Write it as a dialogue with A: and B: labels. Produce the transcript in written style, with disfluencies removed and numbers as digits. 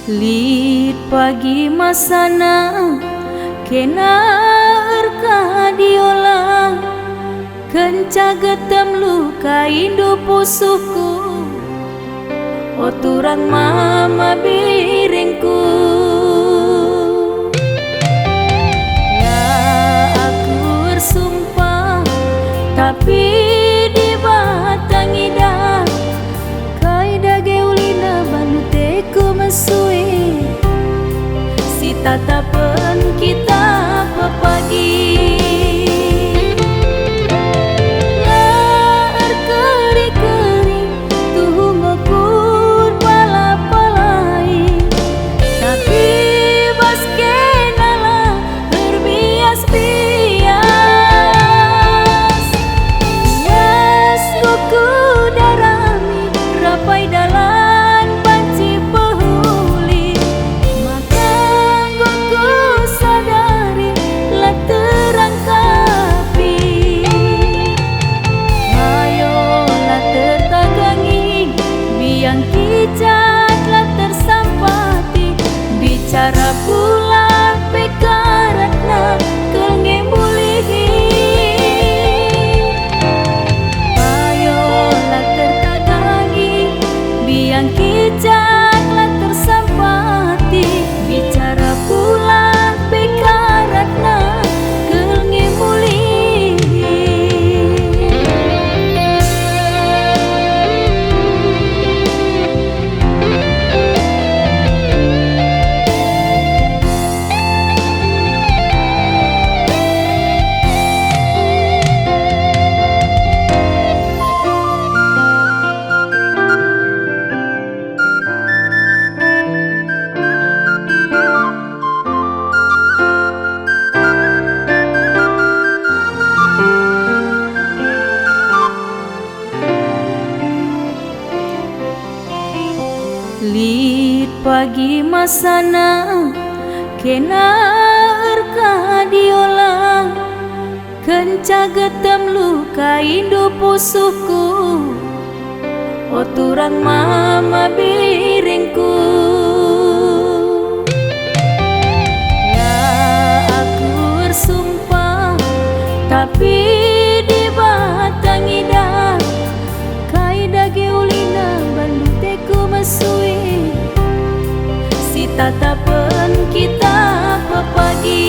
A: Lit pagi masana kena erka diola kenca getem luka indu pusuku oturang mama biringku ya aku bersumpah tapi di batang ida kaida geulina banuteku mesui si tatapan kita pepagi cara pula pekaratna kelnge mulihi ayolah tertagangi biang kijatlah tersampati bicara pula pekaratna kelnge mulihi. Lit pagi masana kena erka diola kenca getem luka indu pusuku oturang mama biringku ya aku bersumpah tapi di batang ida kaida geulina banduteku mesui si tatapan kita pepagi